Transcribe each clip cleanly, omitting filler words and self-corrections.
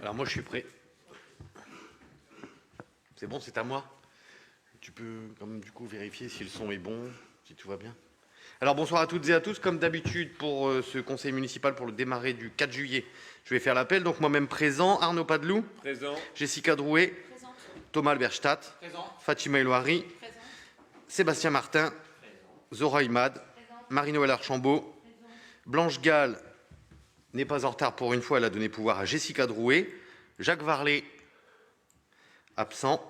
Alors moi je suis prêt. C'est bon, c'est à moi. Tu peux comme du coup vérifier si le son est bon, si tout va bien. Alors bonsoir à toutes et à tous. Comme d'habitude pour ce conseil municipal pour le démarrer du 4 juillet, je vais faire l'appel. Donc moi-même présent, Arnaud Padelou. Présent. Jessica Drouet. Présente. Thomas Alberstadt. Présent. Fatima Elouari. Présent. Sébastien Martin. Zora Imad. Marie-Noël Archambault. Blanche Gall n'est pas en retard pour une fois, elle a donné pouvoir à Jessica Drouet. Jacques Varlet, absent.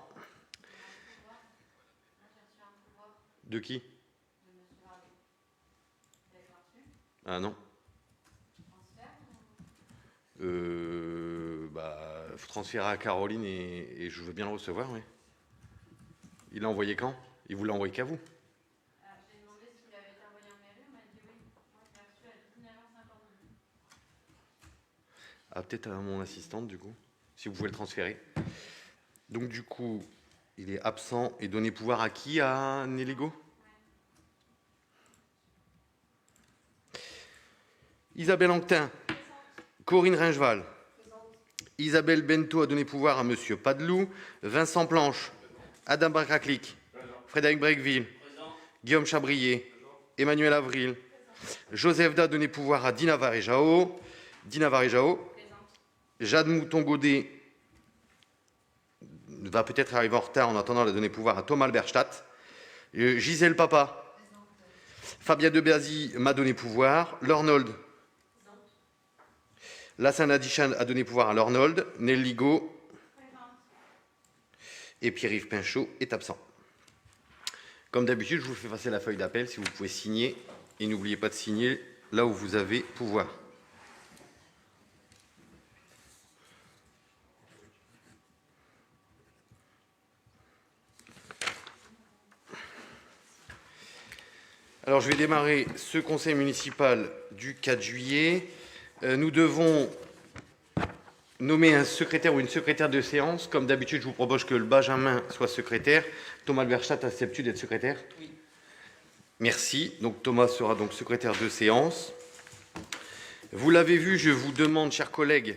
De qui? Ah non. Faut transférer à Caroline et je veux bien le recevoir, oui. Il l'a envoyé quand? Il vous l'a envoyé qu'à vous? J'ai demandé s'il avait été envoyé en mairie, on m'a dit oui. Moi, je l'ai reçu à 19h52. Ah, peut-être à mon assistante, du coup, si vous pouvez le transférer. Donc, du coup, il est absent et donné pouvoir à qui? À Néligo? Isabelle Anctin. Corinne Ringeval. Isabelle Bento a donné pouvoir à Monsieur Padelou. Vincent Planche. Adam Bracaclic. Frédéric Brequeville. Guillaume Chabrier. Emmanuel Avril. Joseph Da a donné pouvoir à Dina Varejao. Dina Varejao. Jade Mouton-Godet va peut-être arriver en retard en attendant de donner pouvoir à Thomas Alberstadt. Gisèle Papa. Fabien Debazy m'a donné pouvoir. Lornold. Lassana Dichan a donné pouvoir à Lornold. Nel Ligo. Et Pierre-Yves Pinchot est absent. Comme d'habitude, je vous fais passer la feuille d'appel si vous pouvez signer. Et n'oubliez pas de signer là où vous avez pouvoir. Alors, je vais démarrer ce conseil municipal du 4 juillet. Nous devons nommer un secrétaire ou une secrétaire de séance. Comme d'habitude, je vous propose que le Benjamin soit secrétaire. Thomas Alberstadt, acceptes-tu d'être secrétaire? Oui. Merci. Donc, Thomas sera donc secrétaire de séance. Vous l'avez vu, je vous demande, chers collègues,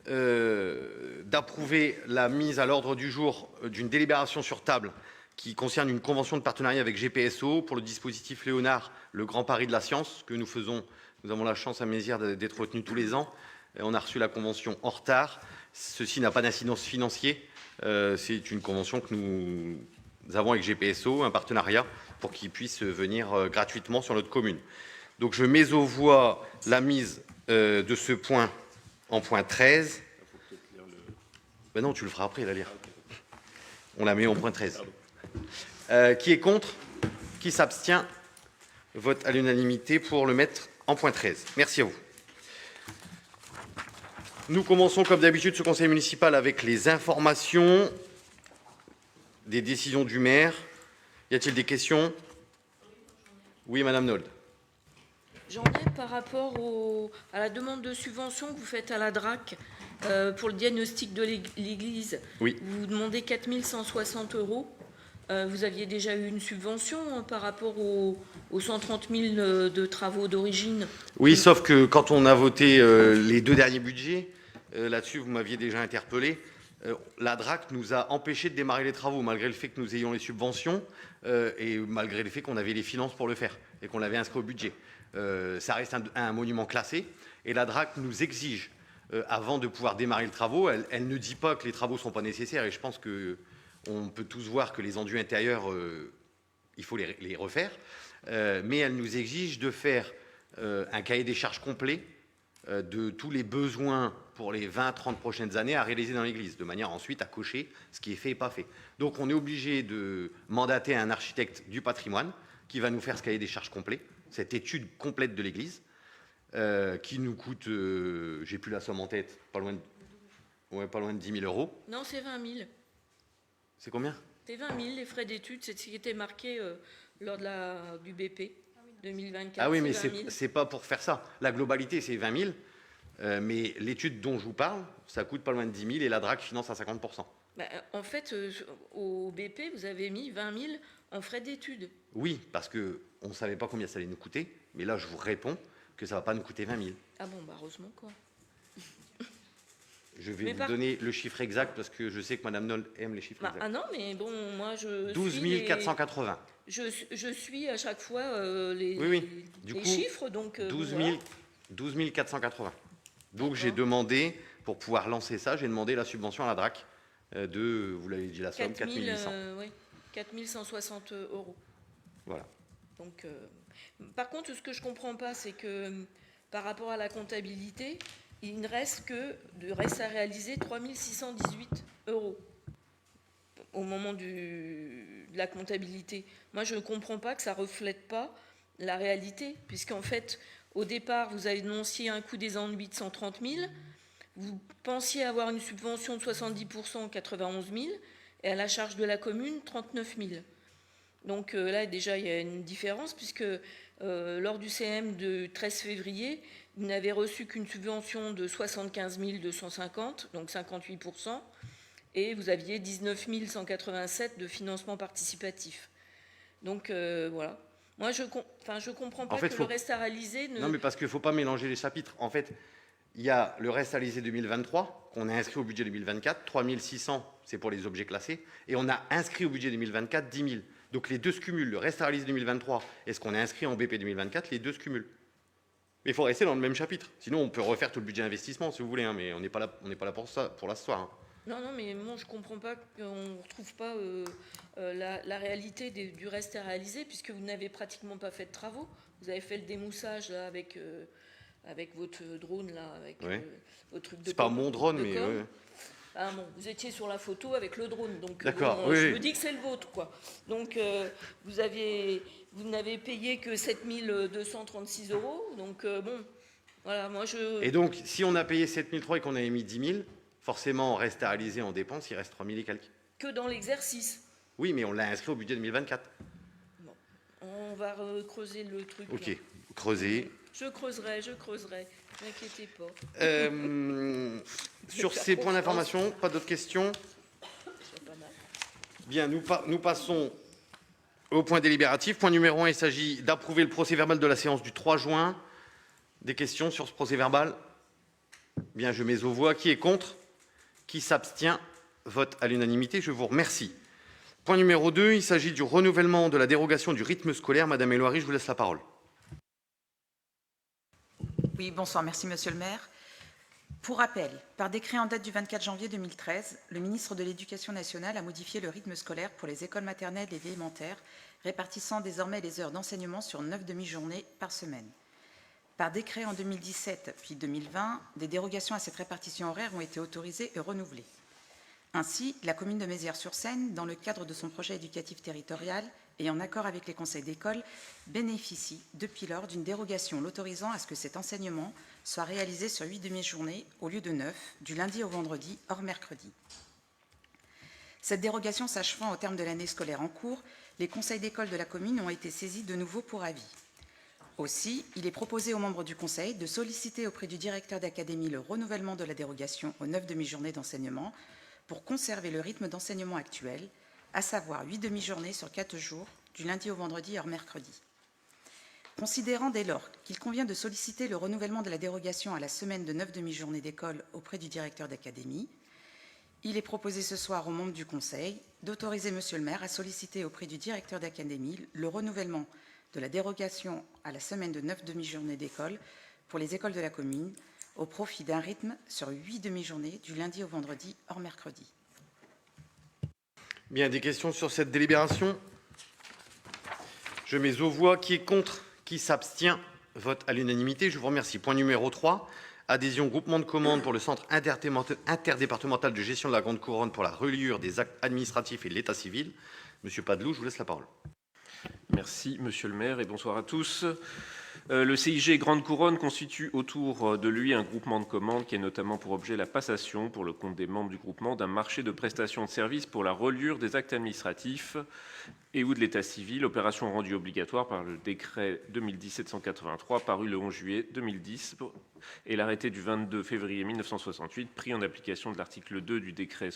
d'approuver la mise à l'ordre du jour d'une délibération sur table qui concerne une convention de partenariat avec GPSO pour le dispositif Léonard, le Grand Paris de la Science, que nous faisons. Nous avons la chance à Mézières d'être retenus tous les ans. On a reçu la convention en retard. Ceci n'a pas d'incidence financière. C'est une convention que nous avons avec GPSO, un partenariat, pour qu'ils puissent venir gratuitement sur notre commune. Donc je mets aux voix la mise de ce point en point 13. Ben non, tu le feras après, la lire. On la met en point 13. Qui est contre? Qui s'abstient? Vote à l'unanimité pour le mettre en point 13. Merci à vous. Nous commençons comme d'habitude ce conseil municipal avec les informations des décisions du maire. Y a-t-il des questions? Oui, Madame Nold. J'en ai par rapport à la demande de subvention que vous faites à la DRAC pour le diagnostic de l'église. Oui. Vous demandez 4 160 €. Vous aviez déjà eu une subvention par rapport aux 130 000 de travaux d'origine. Oui, sauf que quand on a voté les deux derniers budgets, là-dessus, vous m'aviez déjà interpellé, la DRAC nous a empêché de démarrer les travaux, malgré le fait que nous ayons les subventions et malgré le fait qu'on avait les finances pour le faire et qu'on l'avait inscrit au budget. Ça reste un monument classé et la DRAC nous exige, avant de pouvoir démarrer le travaux, elle ne dit pas que les travaux ne sont pas nécessaires et je pense qu'on peut tous voir que les enduits intérieurs, il faut les refaire, mais elle nous exige de faire un cahier des charges complet de tous les besoins pour les 20-30 prochaines années à réaliser dans l'église, de manière ensuite à cocher ce qui est fait et pas fait. Donc on est obligé de mandater un architecte du patrimoine qui va nous faire ce cahier des charges complet, cette étude complète de l'église, qui nous coûte, j'ai plus la somme en tête, pas loin de 10 000 €. Non, c'est 20 000. C'est combien? C'est 20 000, les frais d'études, c'est ce qui était marqué lors du BP 2024. Ah oui, mais c'est pas pour faire ça. La globalité, c'est 20 000, mais l'étude dont je vous parle, ça coûte pas loin de 10 000 et la DRAC finance à 50%. En fait, au BP, vous avez mis 20 000 en frais d'études. Oui, parce qu'on ne savait pas combien ça allait nous coûter, mais là, je vous réponds que ça ne va pas nous coûter 20 000. Ah bon, bah heureusement quoi. Je vais Mais vous par- donner le chiffre exact parce que je sais que Madame Noll aime les chiffres Bah, exacts. ah non, mais bon, moi, 12 480. je suis à chaque fois Oui, oui. Du les coup, chiffres, donc 12 voilà. 480. Donc j'ai D'accord. demandé, pour pouvoir lancer ça, j'ai demandé la subvention à la DRAC de, vous l'avez dit la somme, 4 800. Oui, 4 160 euros. Voilà. Donc, par contre, ce que je ne comprends pas, c'est que par rapport à la comptabilité, il ne reste que de reste à réaliser 3 618 euros au moment de la comptabilité. Moi, je ne comprends pas que ça ne reflète pas la réalité, puisqu'en fait, au départ, vous avez annoncé un coût des ennuis de 130 000, vous pensiez avoir une subvention de 70%, 91 000, et à la charge de la commune, 39 000. Donc là, déjà, il y a une différence, puisque lors du CM de 13 février, vous n'avez reçu qu'une subvention de 75 250, donc 58%, et vous aviez 19 187 de financement participatif. Donc voilà. Moi, je ne comprends pas En fait, que le reste à réaliser ne... Non, mais parce qu'il ne faut pas mélanger les chapitres. En fait, il y a le reste à réaliser 2023, qu'on a inscrit au budget 2024, 3 600, c'est pour les objets classés, et on a inscrit au budget 2024 10 000. Donc les deux se cumulent, le reste à réaliser 2023 et ce qu'on a inscrit en BP 2024, les deux se cumulent. Mais il faut rester dans le même chapitre. Sinon, on peut refaire tout le budget investissement, si vous voulez, hein, mais on n'est pas là pour ça, pour l'histoire. Hein. Non, non, mais moi, je ne comprends pas qu'on ne retrouve pas la réalité du reste à réaliser, puisque vous n'avez pratiquement pas fait de travaux. Vous avez fait le démoussage là, avec votre drone, là, avec Ouais. votre truc de C'est pas com, mon drone, de mais... com. ouais. Ah bon, vous étiez sur la photo avec le drone, donc D'accord, bon, oui, je oui. me dis que c'est le vôtre, quoi. Donc vous n'avez payé que 7 236 euros, donc bon, voilà, moi je... Et donc, si on a payé 7 300 et qu'on avait mis 10 000, forcément, on reste à réaliser en dépenses, il reste 3 000 et quelques. Que dans l'exercice. Oui, mais on l'a inscrit au budget 2024. Bon, on va creuser le truc. Ok, Là. creuser. Je creuserai, ne m'inquiétez pas. Sur ces points d'information, pas d'autres questions? C'est pas mal. Bien, nous passons au point délibératif. Point numéro 1, il s'agit d'approuver le procès-verbal de la séance du 3 juin. Des questions sur ce procès-verbal? Bien, je mets aux voix. Qui est contre? Qui s'abstient? Vote à l'unanimité. Je vous remercie. Point numéro 2, il s'agit du renouvellement de la dérogation du rythme scolaire. Madame Éloiry, je vous laisse la parole. Oui, bonsoir, merci Monsieur le maire. Pour rappel, par décret en date du 24 janvier 2013, le ministre de l'Éducation nationale a modifié le rythme scolaire pour les écoles maternelles et élémentaires, répartissant désormais les heures d'enseignement sur 9 demi-journées par semaine. Par décret en 2017 puis 2020, des dérogations à cette répartition horaire ont été autorisées et renouvelées. Ainsi, la commune de Mézières-sur-Seine, dans le cadre de son projet éducatif territorial et en accord avec les conseils d'école, bénéficie depuis lors d'une dérogation l'autorisant à ce que cet enseignement soit réalisé sur 8 demi-journées au lieu de 9, du lundi au vendredi, hors mercredi. Cette dérogation s'achevant au terme de l'année scolaire en cours, les conseils d'école de la commune ont été saisis de nouveau pour avis. Aussi, il est proposé aux membres du conseil de solliciter auprès du directeur d'académie le renouvellement de la dérogation aux 9 demi-journées d'enseignement pour conserver le rythme d'enseignement actuel, à savoir 8 demi-journées sur 4 jours, du lundi au vendredi hors mercredi. Considérant dès lors qu'il convient de solliciter le renouvellement de la dérogation à la semaine de 9 demi-journées d'école auprès du directeur d'académie, il est proposé ce soir aux membres du Conseil d'autoriser Monsieur le maire à solliciter auprès du directeur d'académie le renouvellement de la dérogation à la semaine de 9 demi-journées d'école pour les écoles de la commune au profit d'un rythme sur 8 demi-journées du lundi au vendredi hors mercredi. Bien, des questions sur cette délibération? Je mets aux voix. Qui est contre? Qui s'abstient? Vote à l'unanimité. Je vous remercie. Point numéro 3, adhésion groupement de commandes pour le centre interdépartemental de gestion de la Grande Couronne pour la reliure des actes administratifs et de l'état civil. Monsieur Padelou, je vous laisse la parole. Merci, monsieur le maire, et bonsoir à tous. Le CIG Grande Couronne constitue autour de lui un groupement de commandes qui a notamment pour objet la passation, pour le compte des membres du groupement, d'un marché de prestation de services pour la reliure des actes administratifs et ou de l'état civil, opération rendue obligatoire par le décret 2010-783 paru le 11 juillet 2010 et l'arrêté du 22 février 1968 pris en application de l'article 2 du décret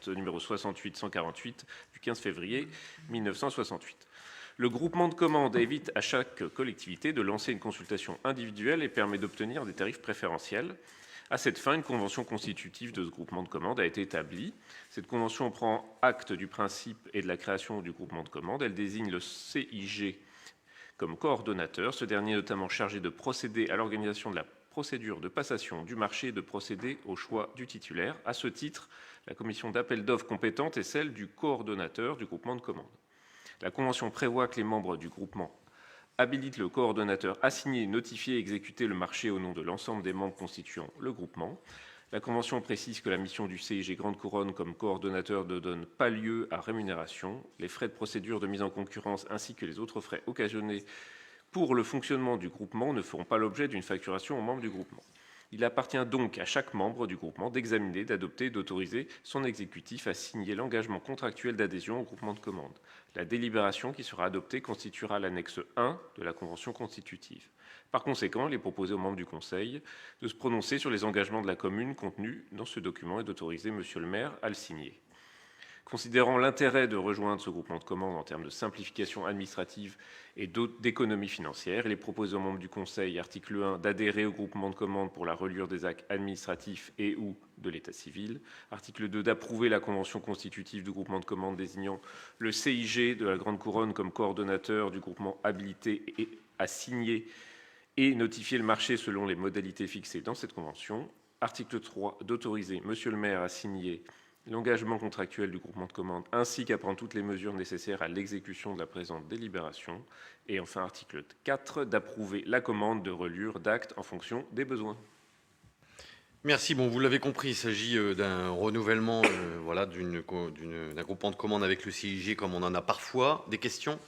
numéro 68-148 du 15 février 1968. Le groupement de commandes évite à chaque collectivité de lancer une consultation individuelle et permet d'obtenir des tarifs préférentiels. À cette fin, une convention constitutive de ce groupement de commandes a été établie. Cette convention prend acte du principe et de la création du groupement de commandes. Elle désigne le CIG comme coordonnateur, ce dernier est notamment chargé de procéder à l'organisation de la procédure de passation du marché et de procéder au choix du titulaire. À ce titre, la commission d'appel d'offres compétente est celle du coordonnateur du groupement de commandes. La convention prévoit que les membres du groupement habilitent le coordonnateur à signer, notifier et exécuter le marché au nom de l'ensemble des membres constituant le groupement. La convention précise que la mission du CIG Grande Couronne comme coordonnateur ne donne pas lieu à rémunération. Les frais de procédure de mise en concurrence ainsi que les autres frais occasionnés pour le fonctionnement du groupement ne feront pas l'objet d'une facturation aux membres du groupement. Il appartient donc à chaque membre du groupement d'examiner, d'adopter et d'autoriser son exécutif à signer l'engagement contractuel d'adhésion au groupement de commandes. La délibération qui sera adoptée constituera l'annexe 1 de la convention constitutive. Par conséquent, il est proposé aux membres du Conseil de se prononcer sur les engagements de la commune contenus dans ce document et d'autoriser Monsieur le maire à le signer. Considérant l'intérêt de rejoindre ce groupement de commandes en termes de simplification administrative et d'économie financière, il est proposé aux membres du Conseil, article 1, d'adhérer au groupement de commandes pour la reliure des actes administratifs et ou de l'état civil. Article 2, d'approuver la convention constitutive du groupement de commandes désignant le CIG de la Grande Couronne comme coordonnateur du groupement habilité et à signer et notifier le marché selon les modalités fixées dans cette convention. Article 3, d'autoriser Monsieur le maire à signer l'engagement contractuel du groupement de commandes ainsi qu'à prendre toutes les mesures nécessaires à l'exécution de la présente délibération. Et enfin, article 4, d'approuver la commande de reliure d'actes en fonction des besoins. Merci. Bon, vous l'avez compris, il s'agit d'un renouvellement voilà, d'un groupement de commandes avec le CIG comme on en a parfois. Des questions?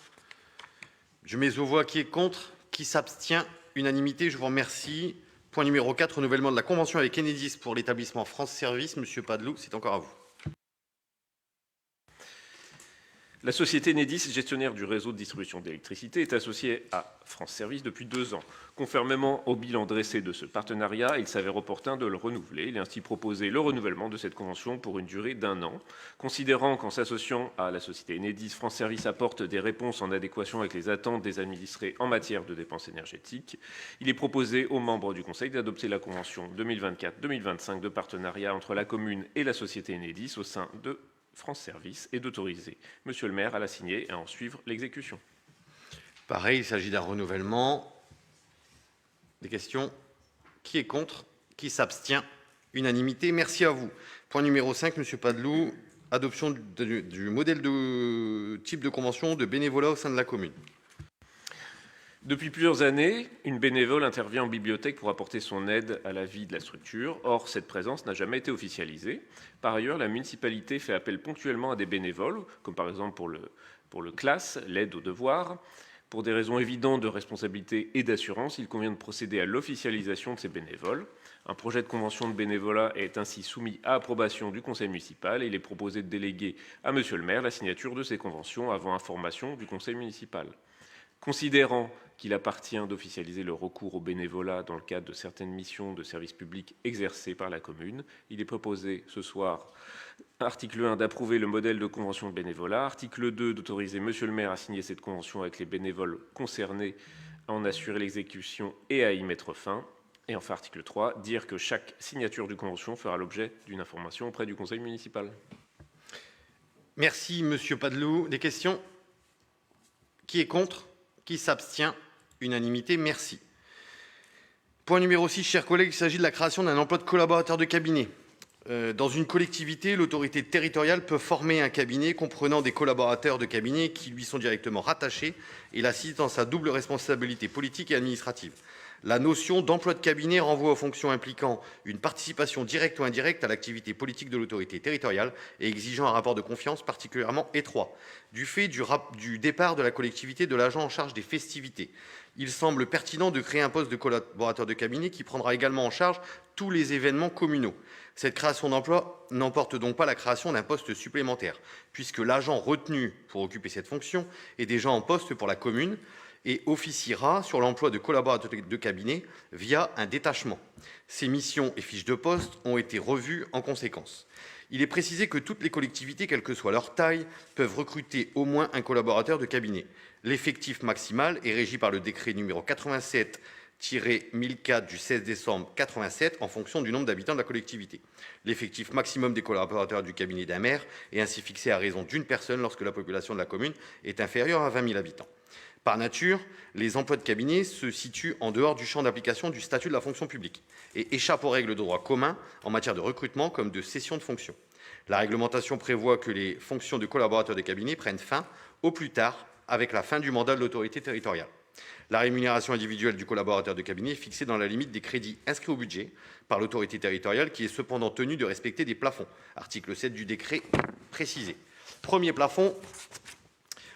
Je mets aux voix qui est contre, qui s'abstient. Unanimité, je vous remercie. Point numéro 4, renouvellement de la convention avec Enedis pour l'établissement France Service. Monsieur Padelou, c'est encore à vous. La société Enedis, gestionnaire du réseau de distribution d'électricité, est associée à France Service depuis 2 ans. Conformément au bilan dressé de ce partenariat, il s'avère opportun de le renouveler. Il est ainsi proposé le renouvellement de cette convention pour une durée d'1 an. Considérant qu'en s'associant à la société Enedis, France Service apporte des réponses en adéquation avec les attentes des administrés en matière de dépenses énergétiques, il est proposé aux membres du Conseil d'adopter la convention 2024-2025 de partenariat entre la commune et la société Enedis au sein de France Service et d'autoriser Monsieur le maire à la signer et à en suivre l'exécution. Pareil, il s'agit d'un renouvellement. Des questions? Qui est contre? Qui s'abstient? Unanimité. Merci à vous. Point numéro 5, Monsieur Padelou, adoption du modèle de type de convention de bénévolat au sein de la commune. Depuis plusieurs années, une bénévole intervient en bibliothèque pour apporter son aide à la vie de la structure. Or, cette présence n'a jamais été officialisée. Par ailleurs, la municipalité fait appel ponctuellement à des bénévoles, comme par exemple pour le CLAS, l'aide aux devoirs. Pour des raisons évidentes de responsabilité et d'assurance, il convient de procéder à l'officialisation de ces bénévoles. Un projet de convention de bénévolat est ainsi soumis à approbation du conseil municipal et il est proposé de déléguer à Monsieur le maire la signature de ces conventions avant information du conseil municipal. Considérant qu'il appartient d'officialiser le recours au bénévolat dans le cadre de certaines missions de service public exercées par la commune, il est proposé ce soir, article 1, d'approuver le modèle de convention de bénévolat, article 2, d'autoriser Monsieur le maire à signer cette convention avec les bénévoles concernés, à en assurer l'exécution et à y mettre fin, et enfin article 3, dire que chaque signature de convention fera l'objet d'une information auprès du conseil municipal. Merci Monsieur Padelou. Des questions? Qui est contre? Qui s'abstient? Unanimité, merci. Point numéro 6, chers collègues, il s'agit de la création d'un emploi de collaborateur de cabinet. Dans une collectivité, l'autorité territoriale peut former un cabinet comprenant des collaborateurs de cabinet qui lui sont directement rattachés et la cite dans sa double responsabilité politique et administrative. La notion d'emploi de cabinet renvoie aux fonctions impliquant une participation directe ou indirecte à l'activité politique de l'autorité territoriale et exigeant un rapport de confiance particulièrement étroit. Du fait du départ de la collectivité de l'agent en charge des festivités, il semble pertinent de créer un poste de collaborateur de cabinet qui prendra également en charge tous les événements communaux. Cette création d'emploi n'emporte donc pas la création d'un poste supplémentaire, puisque l'agent retenu pour occuper cette fonction est déjà en poste pour la commune et officiera sur l'emploi de collaborateurs de cabinet via un détachement. Ces missions et fiches de poste ont été revues en conséquence. Il est précisé que toutes les collectivités, quelle que soit leur taille, peuvent recruter au moins un collaborateur de cabinet. L'effectif maximal est régi par le décret numéro 87 1004 du 16 décembre 87 en fonction du nombre d'habitants de la collectivité. L'effectif maximum des collaborateurs du cabinet d'un maire est ainsi fixé à raison d'une personne lorsque la population de la commune est inférieure à 20 000 habitants. Par nature, les emplois de cabinet se situent en dehors du champ d'application du statut de la fonction publique et échappent aux règles de droit commun en matière de recrutement comme de cession de fonctions. La réglementation prévoit que les fonctions de collaborateurs de cabinet prennent fin au plus tard avec la fin du mandat de l'autorité territoriale. La rémunération individuelle du collaborateur de cabinet est fixée dans la limite des crédits inscrits au budget par l'autorité territoriale qui est cependant tenue de respecter des plafonds. Article 7 du décret précisé. Premier plafond,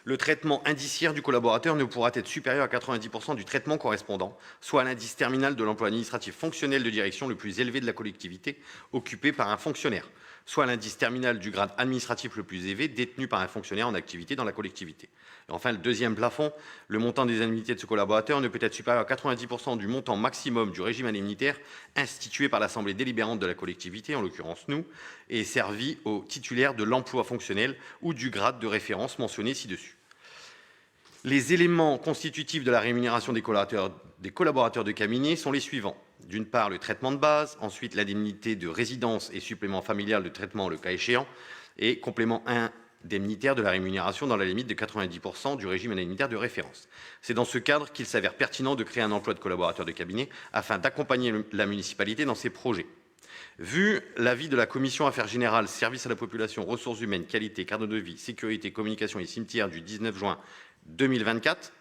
le traitement indiciaire du collaborateur ne pourra être supérieur à 90% du traitement correspondant, soit à l'indice terminal de l'emploi administratif fonctionnel de direction le plus élevé de la collectivité, occupé par un fonctionnaire, soit à l'indice terminal du grade administratif le plus élevé, détenu par un fonctionnaire en activité dans la collectivité. Et enfin, le deuxième plafond, le montant des indemnités de ce collaborateur ne peut être supérieur à 90% du montant maximum du régime indemnitaire institué par l'Assemblée délibérante de la collectivité, en l'occurrence nous, et servi aux titulaires de l'emploi fonctionnel ou du grade de référence mentionné ci-dessus. Les éléments constitutifs de la rémunération des collaborateurs de cabinet sont les suivants. D'une part, le traitement de base, ensuite l'indemnité de résidence et supplément familial de traitement le cas échéant, et complément indemnitaire de la rémunération dans la limite de 90% du régime indemnitaire de référence. C'est dans ce cadre qu'il s'avère pertinent de créer un emploi de collaborateurs de cabinet afin d'accompagner la municipalité dans ses projets. Vu l'avis de la Commission Affaires Générales, Services à la population, Ressources humaines, Qualité, Cadre de vie, Sécurité, Communication et Cimetières du 19 juin 2024,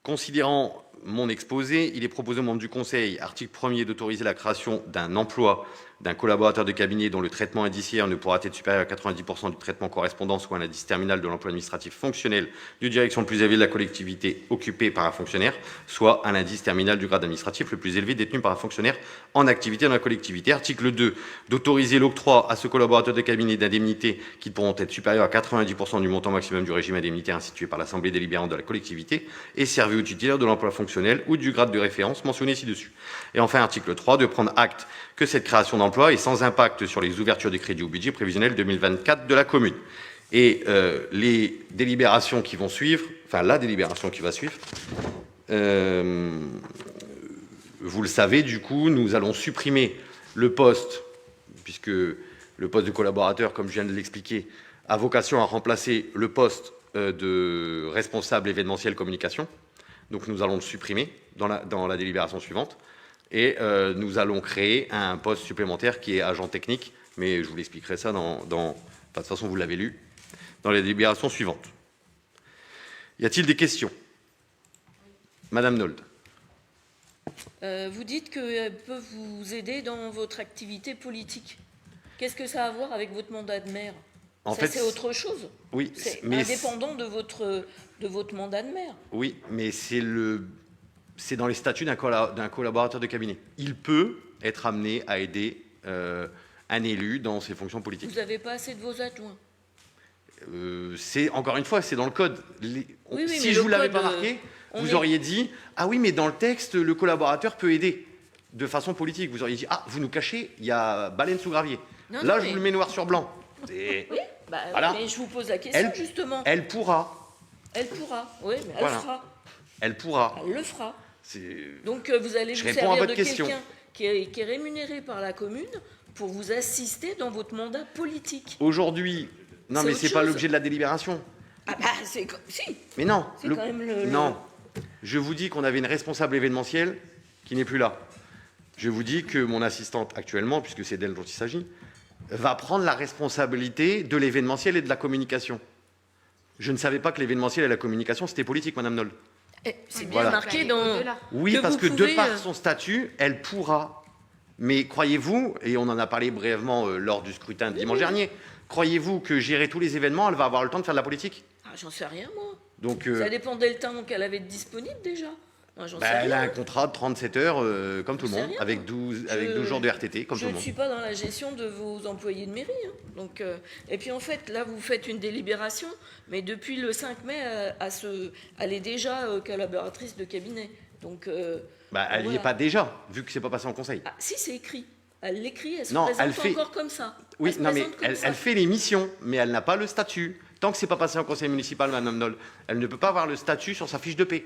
considérant mon exposé, il est proposé aux membres du Conseil, article 1er, d'autoriser la création d'un emploi d'un collaborateur de cabinet dont le traitement indiciaire ne pourra être supérieur à 90% du traitement correspondant, soit un indice terminal de l'emploi administratif fonctionnel de direction le plus élevé de la collectivité occupée par un fonctionnaire, soit un indice terminal du grade administratif le plus élevé détenu par un fonctionnaire en activité dans la collectivité. Article 2, d'autoriser l'octroi à ce collaborateur de cabinet d'indemnités qui pourront être supérieures à 90% du montant maximum du régime indemnitaire institué par l'Assemblée délibérante de la collectivité et servi aux titulaires de l'emploi fonctionnel ou du grade de référence mentionné ci-dessus. Et enfin, article 3, de prendre acte que cette création d'emploi est sans impact sur les ouvertures des crédits au budget prévisionnel 2024 de la commune. Et les délibérations qui vont suivre, enfin la délibération qui va suivre, vous le savez, du coup, nous allons supprimer le poste, puisque le poste de collaborateur, comme je viens de l'expliquer, a vocation à remplacer le poste de responsable événementiel communication. Donc nous allons le supprimer dans la délibération suivante. Et nous allons créer un poste supplémentaire qui est agent technique, mais je vous l'expliquerai ça de toute façon vous l'avez lu, dans les délibérations suivantes. Y a-t-il des questions? Madame Nold. Vous dites qu'elles peuvent vous aider dans votre activité politique. Qu'est-ce que ça a à voir avec votre mandat de maire? En fait, c'est autre chose. Oui, c'est mais indépendant de votre mandat de maire. Oui, mais c'est dans les statuts d'un collaborateur de cabinet. Il peut être amené à aider un élu dans ses fonctions politiques. Vous n'avez pas assez de vos adjoints. Encore une fois, c'est dans le code. Si je ne vous l'avais pas marqué, vous auriez dit « Ah oui, mais dans le texte, le collaborateur peut aider de façon politique. » Vous auriez dit « Ah, vous nous cachez, il y a baleine sous gravier. » Là, je vous le mets noir sur blanc. Oui, voilà. mais je vous pose la question, justement. Elle pourra. Elle pourra, oui, mais elle fera. Elle pourra. Elle le fera. Donc, vous allez vous servir de quelqu'un qui est rémunéré par la commune pour vous assister dans votre mandat politique. Aujourd'hui, non, mais ce n'est pas l'objet de la délibération. Ah bah, si. Mais non. C'est quand même non. Je vous dis qu'on avait une responsable événementielle qui n'est plus là. Je vous dis que mon assistante actuellement, puisque c'est d'elle dont il s'agit, va prendre la responsabilité de l'événementiel et de la communication. Je ne savais pas que l'événementiel et la communication, c'était politique, Madame Noll. C'est bien marqué dans... Oui, parce que de par son statut, elle pourra. Mais croyez-vous, et on en a parlé brièvement lors du scrutin de dimanche dernier, croyez-vous que gérer tous les événements, elle va avoir le temps de faire de la politique? J'en sais rien, moi. Donc, ça dépendait le temps qu'elle avait disponible, déjà. Elle a un contrat de 37 heures, comme tout le monde, avec 12 jours de RTT, comme tout le monde. Je ne suis pas dans la gestion de vos employés de mairie. Hein. Donc, et puis, en fait, là, vous faites une délibération, mais depuis le 5 mai, elle est déjà collaboratrice de cabinet. Donc, elle n'y est pas déjà, vu que ce n'est pas passé en conseil. Ah, si, c'est écrit. Elle l'écrit, elle se présente encore comme ça. Oui, non, mais elle fait les missions, mais elle n'a pas le statut. Tant que ce n'est pas passé en conseil municipal, Madame Noll, elle ne peut pas avoir le statut sur sa fiche de paie.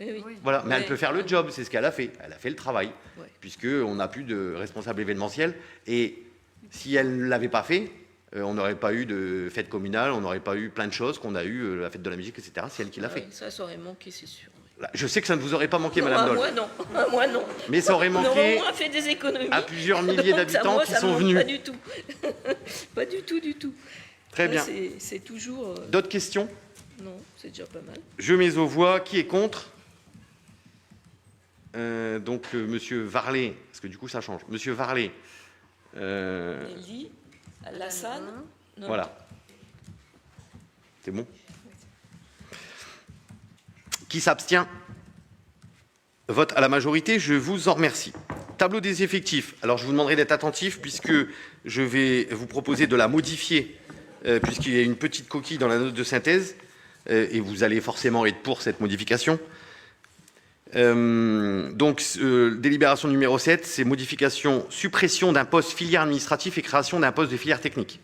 Oui, oui. Voilà, mais elle Ouais. peut faire le job, c'est ce qu'elle a fait. Elle a fait le travail, Ouais. puisqu'on n'a plus de responsable événementiel. Et si elle ne l'avait pas fait, on n'aurait pas eu de fête communale, on n'aurait pas eu plein de choses qu'on a eu, la fête de la musique, etc. C'est elle qui l'a Ah fait. oui, ça aurait manqué, c'est sûr. Là, je sais que ça ne vous aurait pas manqué, Non, Madame à Doll, moi, non. À moi, non. mais ça aurait On aurait manqué au moins fait des économies. à plusieurs milliers Donc, ça, d'habitants moi, qui ça sont me manque venus. Pas du tout. Pas du tout, du tout. Très bien. C'est toujours... D'autres questions? Non, c'est déjà pas mal. Je mets aux voix. Qui est contre? Monsieur Varlet, parce que du coup ça change. Monsieur Varlet, Nelly, Alassane. non. voilà. C'est bon. Qui s'abstient? Vote à la majorité, je vous en remercie. Tableau des effectifs. Alors je vous demanderai d'être attentif puisque je vais vous proposer de la modifier puisqu'il y a une petite coquille dans la note de synthèse et vous allez forcément être pour cette modification. Délibération numéro 7, c'est modification, suppression d'un poste filière administratif et création d'un poste de filière technique.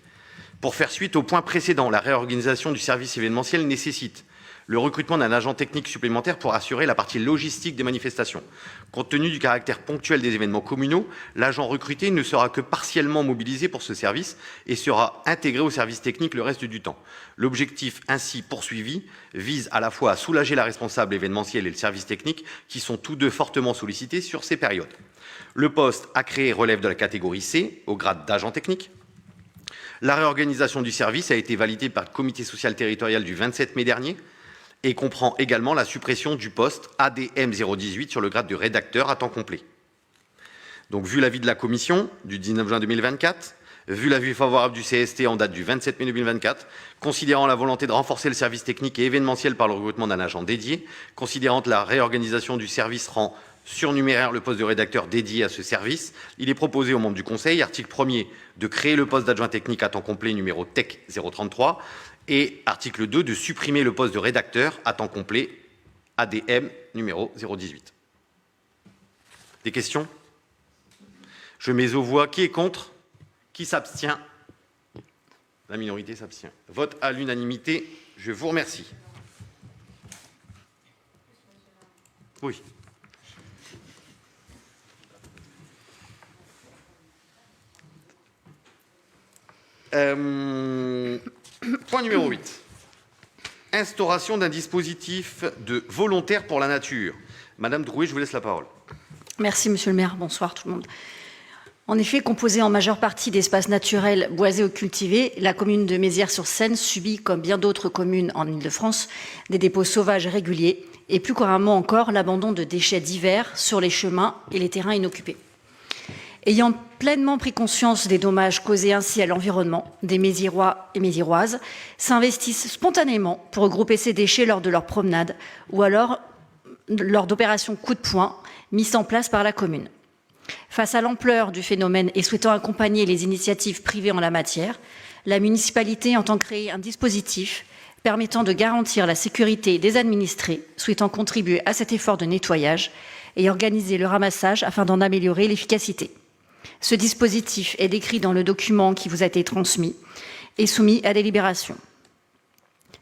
Pour faire suite au point précédent, la réorganisation du service événementiel nécessite le recrutement d'un agent technique supplémentaire pour assurer la partie logistique des manifestations. Compte tenu du caractère ponctuel des événements communaux, l'agent recruté ne sera que partiellement mobilisé pour ce service et sera intégré au service technique le reste du temps. L'objectif ainsi poursuivi vise à la fois à soulager la responsable événementielle et le service technique qui sont tous deux fortement sollicités sur ces périodes. Le poste à créer relève de la catégorie C, au grade d'agent technique. La réorganisation du service a été validée par le comité social territorial du 27 mai dernier et comprend également la suppression du poste ADM 018 sur le grade de rédacteur à temps complet. Donc, vu l'avis de la commission du 19 juin 2024, vu l'avis favorable du CST en date du 27 mai 2024, considérant la volonté de renforcer le service technique et événementiel par le recrutement d'un agent dédié, considérant que la réorganisation du service rend surnuméraire le poste de rédacteur dédié à ce service, il est proposé aux membres du Conseil, article 1er, de créer le poste d'adjoint technique à temps complet numéro TEC 033 et article 2, de supprimer le poste de rédacteur à temps complet ADM numéro 018. Des questions? Je mets aux voix. Qui est contre? Qui s'abstient? La minorité s'abstient. Vote à l'unanimité. Je vous remercie. Oui. Point numéro 8. Instauration d'un dispositif de volontaire pour la nature. Madame Drouet, je vous laisse la parole. Merci, monsieur le maire. Bonsoir tout le monde. En effet, composée en majeure partie d'espaces naturels boisés ou cultivés, la commune de Mézières-sur-Seine subit, comme bien d'autres communes en Île-de-France, des dépôts sauvages réguliers et plus couramment encore l'abandon de déchets divers sur les chemins et les terrains inoccupés. Ayant pleinement pris conscience des dommages causés ainsi à l'environnement, des Méziérois et Méziéroises s'investissent spontanément pour regrouper ces déchets lors de leurs promenades ou alors lors d'opérations coup de poing mises en place par la commune. Face à l'ampleur du phénomène et souhaitant accompagner les initiatives privées en la matière, la municipalité entend créer un dispositif permettant de garantir la sécurité des administrés souhaitant contribuer à cet effort de nettoyage et organiser le ramassage afin d'en améliorer l'efficacité. Ce dispositif est décrit dans le document qui vous a été transmis et soumis à délibération.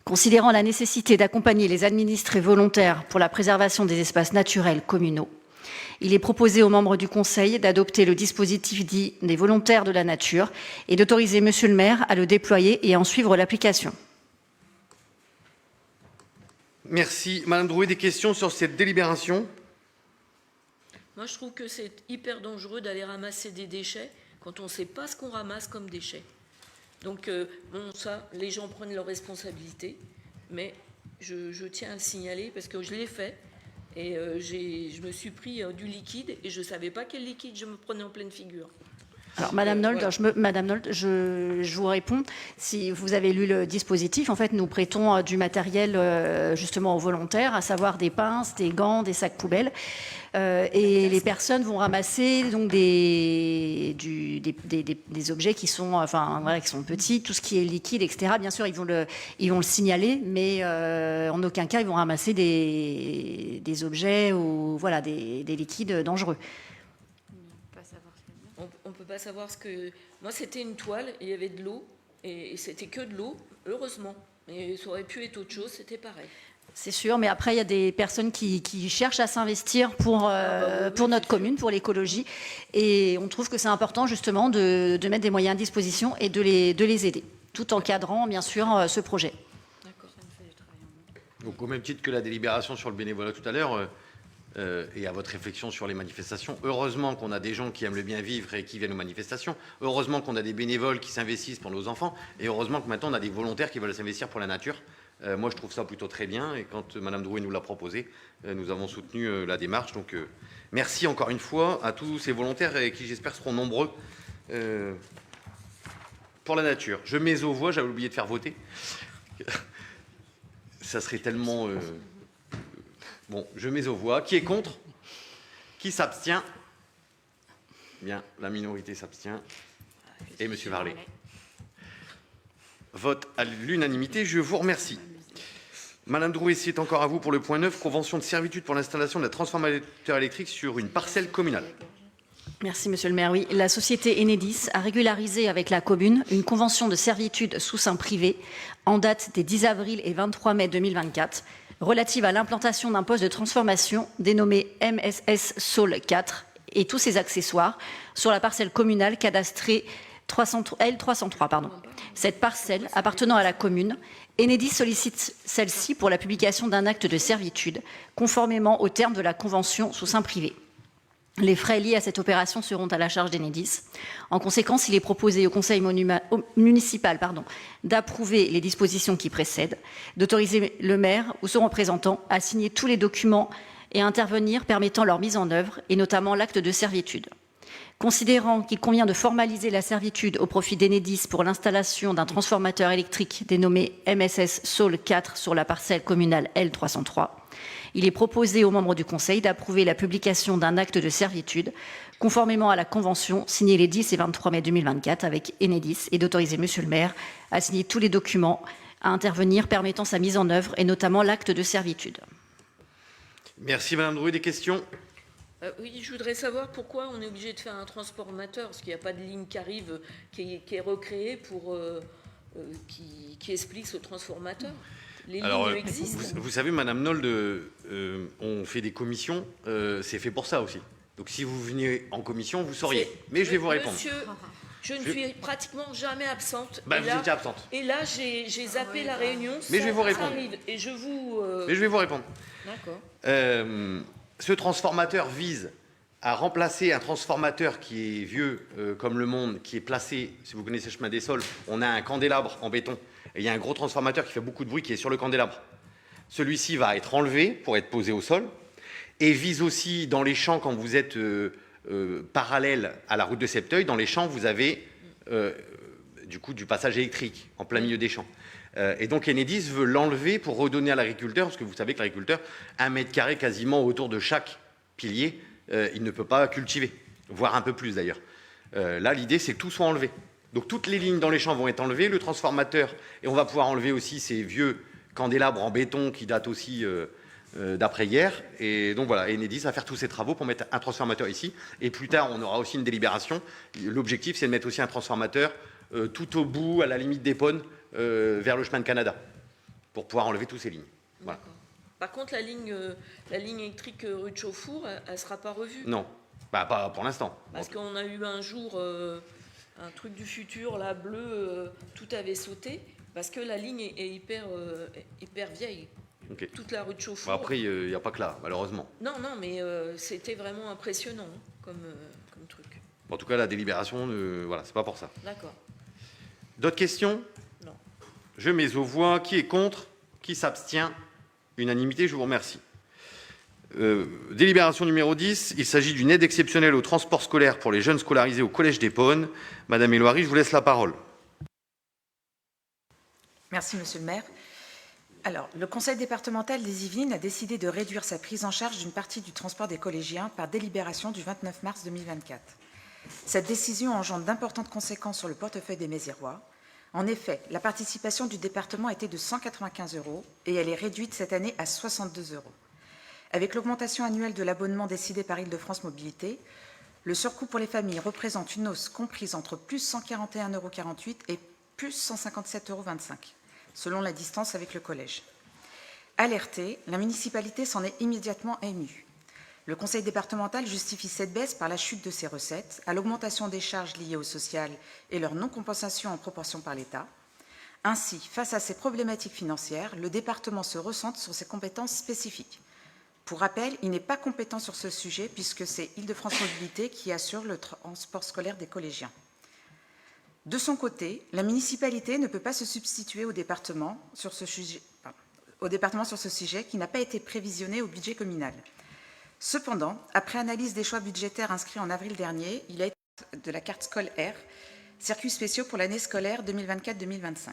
Considérant la nécessité d'accompagner les administrés volontaires pour la préservation des espaces naturels communaux, il est proposé aux membres du Conseil d'adopter le dispositif dit des volontaires de la nature et d'autoriser Monsieur le maire à le déployer et à en suivre l'application. Merci. Madame Drouet, des questions sur cette délibération? Moi, je trouve que c'est hyper dangereux d'aller ramasser des déchets quand on ne sait pas ce qu'on ramasse comme déchets. Donc, bon, ça, les gens prennent leurs responsabilités, mais je tiens à le signaler parce que je l'ai fait et je me suis pris du liquide et je ne savais pas quel liquide je me prenais en pleine figure. Alors, Madame Nold, voilà. Madame Nold, je vous réponds. Si vous avez lu le dispositif, en fait, nous prêtons du matériel justement aux volontaires, à savoir des pinces, des gants, des sacs poubelles. Et les personnes vont ramasser donc des objets qui sont, enfin, voilà, qui sont petits, tout ce qui est liquide, etc. Bien sûr, ils vont le signaler, mais en aucun cas ils vont ramasser des objets ou voilà des liquides dangereux. On ne peut pas savoir ce que... Moi, c'était une toile, et il y avait de l'eau, et c'était que de l'eau, heureusement. Mais ça aurait pu être autre chose, c'était pareil. C'est sûr, mais après, il y a des personnes qui cherchent à s'investir pour notre commune, pour l'écologie. Et on trouve que c'est important, justement, de mettre des moyens à disposition et de les aider, tout en encadrant, bien sûr, ce projet. D'accord, ça me fait du travail en moins. Donc, au même titre que la délibération sur le bénévolat tout à l'heure, et à votre réflexion sur les manifestations, heureusement qu'on a des gens qui aiment le bien vivre et qui viennent aux manifestations, heureusement qu'on a des bénévoles qui s'investissent pour nos enfants, et heureusement que maintenant on a des volontaires qui veulent s'investir pour la nature. Moi, je trouve ça plutôt très bien, et quand Madame Drouet nous l'a proposé, nous avons soutenu la démarche. Donc, merci encore une fois à tous ces volontaires et qui, j'espère, seront nombreux pour la nature. Je mets aux voix, j'avais oublié de faire voter. Ça serait tellement... Bon, je mets aux voix. Qui est contre? Qui s'abstient? Bien, la minorité s'abstient. Et Monsieur Varlet. Vote à l'unanimité, je vous remercie. Madame Drouet, c'est encore à vous pour le point 9, convention de servitude pour l'installation d'un transformateur électrique sur une parcelle communale. Merci, Monsieur le maire. Oui, la société Enedis a régularisé avec la commune une convention de servitude sous seing privé en date des 10 avril et 23 mai 2024 relative à l'implantation d'un poste de transformation dénommé MSS Sol 4 et tous ses accessoires sur la parcelle communale cadastrée L303. Cette parcelle appartenant à la commune, Enedis sollicite celle-ci pour la publication d'un acte de servitude conformément aux termes de la convention sous seing privé. Les frais liés à cette opération seront à la charge d'Enedis. En conséquence, il est proposé au conseil municipal d'approuver les dispositions qui précèdent, d'autoriser le maire ou son représentant à signer tous les documents et à intervenir permettant leur mise en œuvre, et notamment l'acte de servitude. Considérant qu'il convient de formaliser la servitude au profit d'Enedis pour l'installation d'un transformateur électrique dénommé MSS Sol 4 sur la parcelle communale L303, il est proposé aux membres du Conseil d'approuver la publication d'un acte de servitude conformément à la convention signée les 10 et 23 mai 2024 avec Enedis et d'autoriser Monsieur le maire à signer tous les documents à intervenir permettant sa mise en œuvre et notamment l'acte de servitude. Merci Madame Drouet. Des questions? Oui, je voudrais savoir pourquoi on est obligé de faire un transformateur, parce qu'il n'y a pas de ligne qui arrive, qui est recréée pour qui explique ce transformateur. Les lignes existent. Vous savez, Madame Nolde, on fait des commissions, c'est fait pour ça aussi. Donc si vous venez en commission, vous sauriez. Mais je vais vous répondre. Monsieur, je ne suis pratiquement jamais absente. Vous étiez absente. Et là, j'ai zappé la réunion. Mais je vais vous répondre. Et je vous... Mais je vais vous répondre. D'accord. Ce transformateur vise à remplacer un transformateur qui est vieux comme le monde, qui est placé, si vous connaissez le chemin des sols, on a un candélabre en béton. Et il y a un gros transformateur qui fait beaucoup de bruit qui est sur le candélabre. Celui-ci va être enlevé pour être posé au sol et vise aussi dans les champs, quand vous êtes parallèle à la route de Septeuil, dans les champs, vous avez du coup du passage électrique en plein milieu des champs. Et donc Enedis veut l'enlever pour redonner à l'agriculteur, parce que vous savez que l'agriculteur, 1 mètre carré quasiment autour de chaque pilier, il ne peut pas cultiver, voire un peu plus d'ailleurs. Là, l'idée, c'est que tout soit enlevé. Donc toutes les lignes dans les champs vont être enlevées, le transformateur, et on va pouvoir enlever aussi ces vieux candélabres en béton qui datent aussi d'après-hier. Et donc voilà, Enedis va faire tous ces travaux pour mettre un transformateur ici. Et plus tard, on aura aussi une délibération. L'objectif, c'est de mettre aussi un transformateur tout au bout, à la limite d'Épône, vers le chemin de Canada, pour pouvoir enlever toutes ces lignes. Voilà. Par contre, la ligne électrique rue de Chauffour, elle ne sera pas revue? Non, bah, pas pour l'instant. Parce qu'on a eu un jour un truc du futur, là, bleu, tout avait sauté, parce que la ligne est hyper vieille. Okay. Toute la rue de Chauffour. Bah après, il n'y a pas que là, malheureusement. Non, mais c'était vraiment impressionnant comme truc. En tout cas, la délibération, voilà, c'est pas pour ça. D'accord. D'autres questions? Non. Je mets aux voix. Qui est contre? Qui s'abstient? Unanimité, je vous remercie. Délibération numéro 10. Il s'agit d'une aide exceptionnelle au transport scolaire pour les jeunes scolarisés au Collège d'Épône. Madame Éloiry, je vous laisse la parole. Merci, Monsieur le maire. Alors, le conseil départemental des Yvelines a décidé de réduire sa prise en charge d'une partie du transport des collégiens par délibération du 29 mars 2024. Cette décision engendre d'importantes conséquences sur le portefeuille des Méziérois. En effet, la participation du département était de 195 € et elle est réduite cette année à 62 €. Avec l'augmentation annuelle de l'abonnement décidé par Île-de-France Mobilité, le surcoût pour les familles représente une hausse comprise entre plus 141,48 € et plus 157,25 €, selon la distance avec le collège. Alertée, la municipalité s'en est immédiatement émue. Le conseil départemental justifie cette baisse par la chute de ses recettes, à l'augmentation des charges liées au social et leur non-compensation en proportion par l'État. Ainsi, face à ces problématiques financières, le département se recentre sur ses compétences spécifiques. Pour rappel, il n'est pas compétent sur ce sujet puisque c'est Île-de-France Mobilité qui assure le transport scolaire des collégiens. De son côté, la municipalité ne peut pas se substituer au département sur ce sujet qui n'a pas été prévisionné au budget communal. Cependant, après analyse des choix budgétaires inscrits en avril dernier, il a été de la carte scolaire, circuits spéciaux pour l'année scolaire 2024-2025.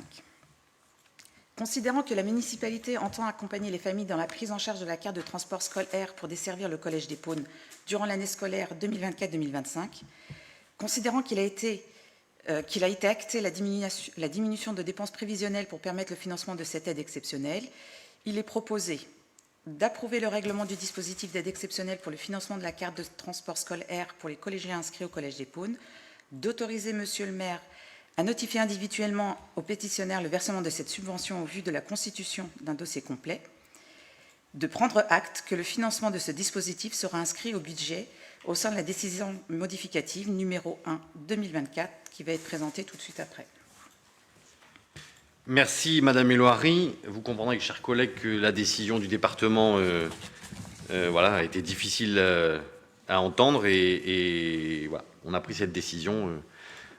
Considérant que la municipalité entend accompagner les familles dans la prise en charge de la carte de transport scolaire pour desservir le Collège des Paunes durant l'année scolaire 2024-2025, considérant qu'il a été acté la diminution de dépenses prévisionnelles pour permettre le financement de cette aide exceptionnelle, il est proposé d'approuver le règlement du dispositif d'aide exceptionnelle pour le financement de la carte de transport scolaire pour les collégiens inscrits au Collège des Paunes, d'autoriser Monsieur le maire à notifier individuellement au pétitionnaire le versement de cette subvention au vu de la constitution d'un dossier complet, de prendre acte que le financement de ce dispositif sera inscrit au budget au sein de la décision modificative numéro 1/2024 qui va être présentée tout de suite après. Merci Madame Elouari. Vous comprendrez, chers collègues, que la décision du département a été difficile à entendre et voilà, on a pris cette décision,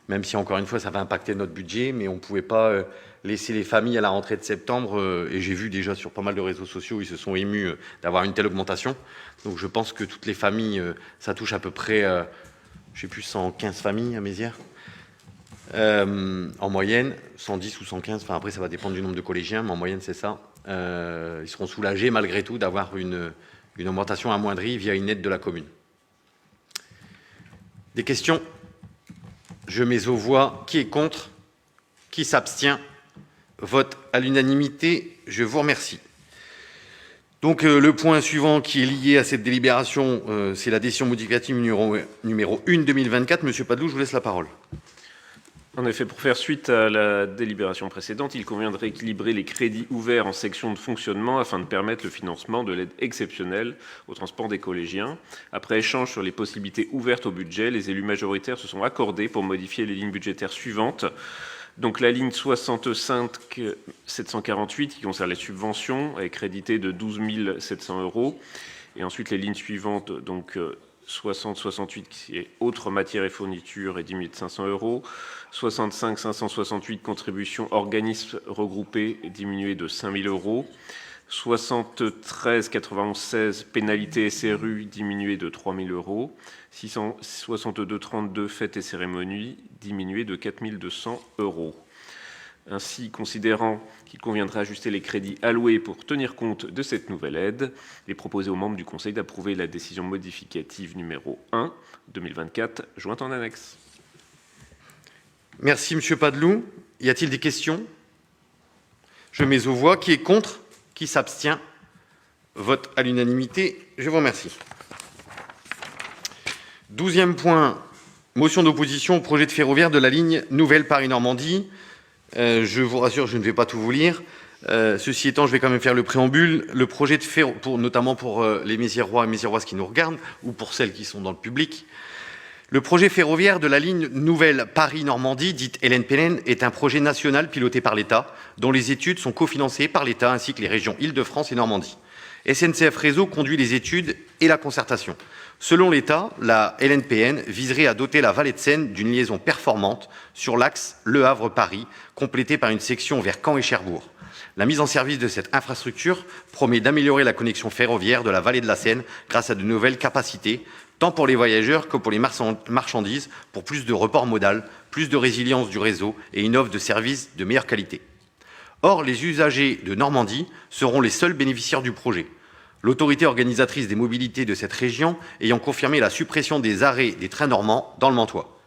même si encore une fois ça va impacter notre budget, mais on ne pouvait pas laisser les familles à la rentrée de septembre et j'ai vu déjà sur pas mal de réseaux sociaux, ils se sont émus d'avoir une telle augmentation. Donc je pense que toutes les familles, ça touche à peu près, je ne sais plus, 115 familles à Mézières. En moyenne, 110 ou 115, enfin après ça va dépendre du nombre de collégiens, mais en moyenne c'est ça. Ils seront soulagés malgré tout d'avoir une augmentation amoindrie via une aide de la commune. Des questions? Je mets aux voix. Qui est contre? Qui s'abstient? Vote à l'unanimité. Je vous remercie. Donc le point suivant qui est lié à cette délibération, c'est la décision modificative numéro 1/2024. Monsieur Padeloup, je vous laisse la parole. En effet, pour faire suite à la délibération précédente, il convient de rééquilibrer les crédits ouverts en section de fonctionnement afin de permettre le financement de l'aide exceptionnelle au transport des collégiens. Après échange sur les possibilités ouvertes au budget, les élus majoritaires se sont accordés pour modifier les lignes budgétaires suivantes. Donc la ligne 65 748 qui concerne les subventions est créditée de 12 700 €. Et ensuite les lignes suivantes, donc 60-68 qui est autres matières et fournitures et 10 500 €. 65 568 contributions organismes regroupés diminuées de 5 000 €. 73 91 16 pénalités SRU diminuées de 3 000 €. 662 32 fêtes et cérémonies diminuées de 4 200 €. Ainsi, considérant qu'il conviendrait ajuster les crédits alloués pour tenir compte de cette nouvelle aide, il est proposé aux membres du Conseil d'approuver la décision modificative numéro 1/2024, jointe en annexe. Merci Monsieur Padeloup. Y a-t-il des questions? Je mets aux voix. Qui est contre? Qui s'abstient? Vote à l'unanimité. Je vous remercie. 12e point, motion d'opposition au projet de ferroviaire de la ligne Nouvelle Paris-Normandie. Je vous rassure, je ne vais pas tout vous lire. Ceci étant, je vais quand même faire le préambule. Le projet de ferroviaire, notamment pour les Méziérois et Méziéroises qui nous regardent, ou pour celles qui sont dans le public, le projet ferroviaire de la ligne Nouvelle Paris-Normandie, dite LNPN, est un projet national piloté par l'État, dont les études sont cofinancées par l'État ainsi que les régions Île-de-France et Normandie. SNCF Réseau conduit les études et la concertation. Selon l'État, la LNPN viserait à doter la vallée de Seine d'une liaison performante sur l'axe Le Havre-Paris, complétée par une section vers Caen et Cherbourg. La mise en service de cette infrastructure promet d'améliorer la connexion ferroviaire de la vallée de la Seine grâce à de nouvelles capacités, tant pour les voyageurs que pour les marchandises, pour plus de report modal, plus de résilience du réseau et une offre de services de meilleure qualité. Or, les usagers de Normandie seront les seuls bénéficiaires du projet. L'autorité organisatrice des mobilités de cette région ayant confirmé la suppression des arrêts des trains normands dans le Mantois.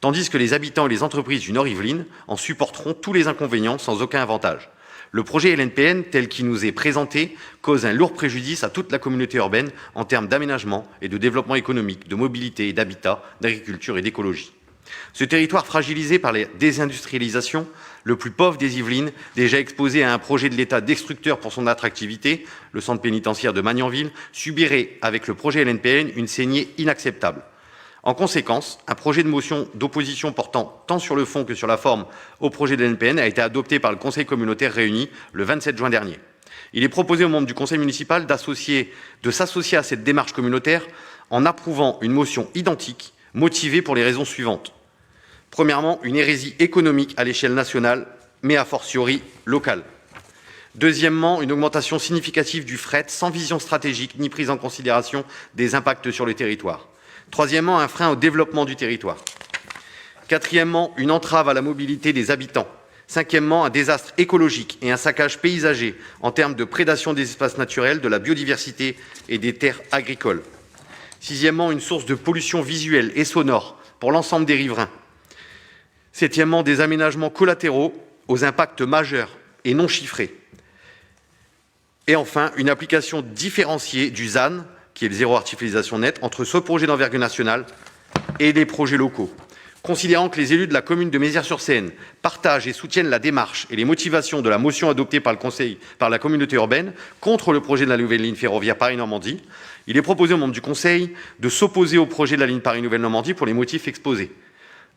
Tandis que les habitants et les entreprises du Nord-Yvelines en supporteront tous les inconvénients sans aucun avantage. Le projet LNPN, tel qu'il nous est présenté, cause un lourd préjudice à toute la communauté urbaine en termes d'aménagement et de développement économique, de mobilité et d'habitat, d'agriculture et d'écologie. Ce territoire fragilisé par la désindustrialisation, le plus pauvre des Yvelines, déjà exposé à un projet de l'État destructeur pour son attractivité, le centre pénitentiaire de Magnanville, subirait avec le projet LNPN une saignée inacceptable. En conséquence, un projet de motion d'opposition portant tant sur le fond que sur la forme au projet de l'NPN a été adopté par le Conseil communautaire réuni le 27 juin dernier. Il est proposé aux membres du Conseil municipal de s'associer à cette démarche communautaire en approuvant une motion identique, motivée pour les raisons suivantes. Premièrement, une hérésie économique à l'échelle nationale, mais a fortiori locale. Deuxièmement, une augmentation significative du fret sans vision stratégique ni prise en considération des impacts sur le territoire. Troisièmement, un frein au développement du territoire. Quatrièmement, une entrave à la mobilité des habitants. Cinquièmement, un désastre écologique et un saccage paysager en termes de prédation des espaces naturels, de la biodiversité et des terres agricoles. Sixièmement, une source de pollution visuelle et sonore pour l'ensemble des riverains. Septièmement, des aménagements collatéraux aux impacts majeurs et non chiffrés. Et enfin, une application différenciée du ZAN, qui est le zéro artificialisation nette, entre ce projet d'envergure nationale et des projets locaux. Considérant que les élus de la commune de Mézières-sur-Seine partagent et soutiennent la démarche et les motivations de la motion adoptée par la communauté urbaine contre le projet de la nouvelle ligne ferroviaire Paris-Normandie, il est proposé aux membres du Conseil de s'opposer au projet de la ligne Paris-Nouvelle-Normandie pour les motifs exposés,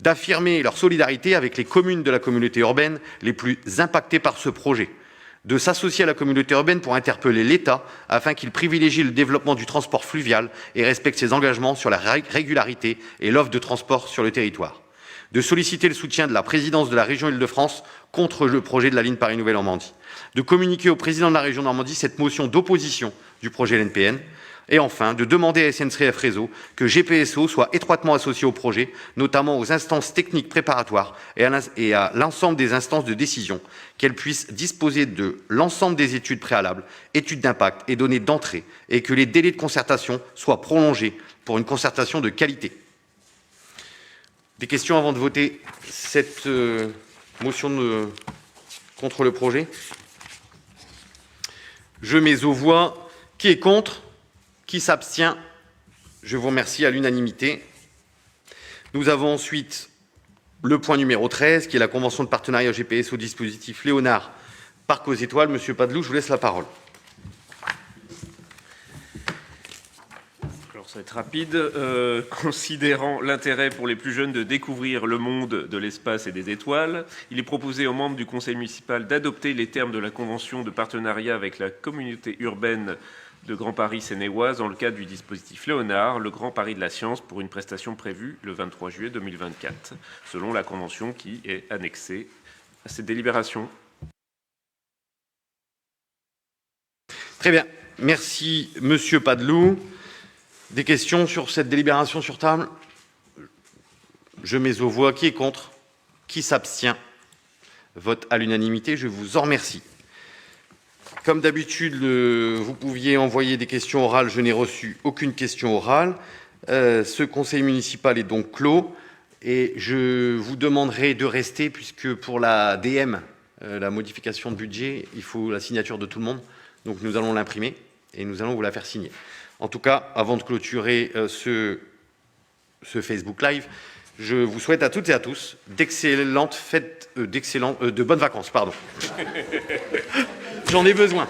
d'affirmer leur solidarité avec les communes de la communauté urbaine les plus impactées par ce projet, de s'associer à la communauté urbaine pour interpeller l'État afin qu'il privilégie le développement du transport fluvial et respecte ses engagements sur la régularité et l'offre de transport sur le territoire, de solliciter le soutien de la présidence de la région Île-de-France contre le projet de la ligne Paris-Nouvelle-Normandie, de communiquer au président de la région Normandie cette motion d'opposition du projet LNPN, et enfin de demander à SNCF Réseau que GPSO soit étroitement associé au projet, notamment aux instances techniques préparatoires et à l'ensemble des instances de décision, qu'elles puissent disposer de l'ensemble des études préalables, études d'impact et données d'entrée, et que les délais de concertation soient prolongés pour une concertation de qualité. Des questions avant de voter cette motion contre le projet? Je mets aux voix. Qui est contre? Qui s'abstient? Je vous remercie à l'unanimité. Nous avons ensuite le point numéro 13, qui est la convention de partenariat GPS au dispositif Léonard, Parc aux Étoiles. Monsieur Padeloup, je vous laisse la parole. Alors, ça va être rapide. Considérant l'intérêt pour les plus jeunes de découvrir le monde de l'espace et des étoiles, il est proposé aux membres du conseil municipal d'adopter les termes de la convention de partenariat avec la communauté urbaine de Grand Paris Seine-et-Oise dans le cadre du dispositif Léonard, le Grand Paris de la Science, pour une prestation prévue le 23 juillet 2024, selon la convention qui est annexée à cette délibération. Très bien. Merci, Monsieur Padeloup. Des questions sur cette délibération sur table? Je mets aux voix. Qui est contre? Qui s'abstient? Vote à l'unanimité. Je vous en remercie. Comme d'habitude, vous pouviez envoyer des questions orales. Je n'ai reçu aucune question orale. Ce conseil municipal est donc clos. Et je vous demanderai de rester, puisque pour la DM, la modification de budget, il faut la signature de tout le monde. Donc nous allons l'imprimer et nous allons vous la faire signer. En tout cas, avant de clôturer ce Facebook Live, je vous souhaite à toutes et à tous d'excellentes fêtes, de bonnes vacances, pardon. J'en ai besoin.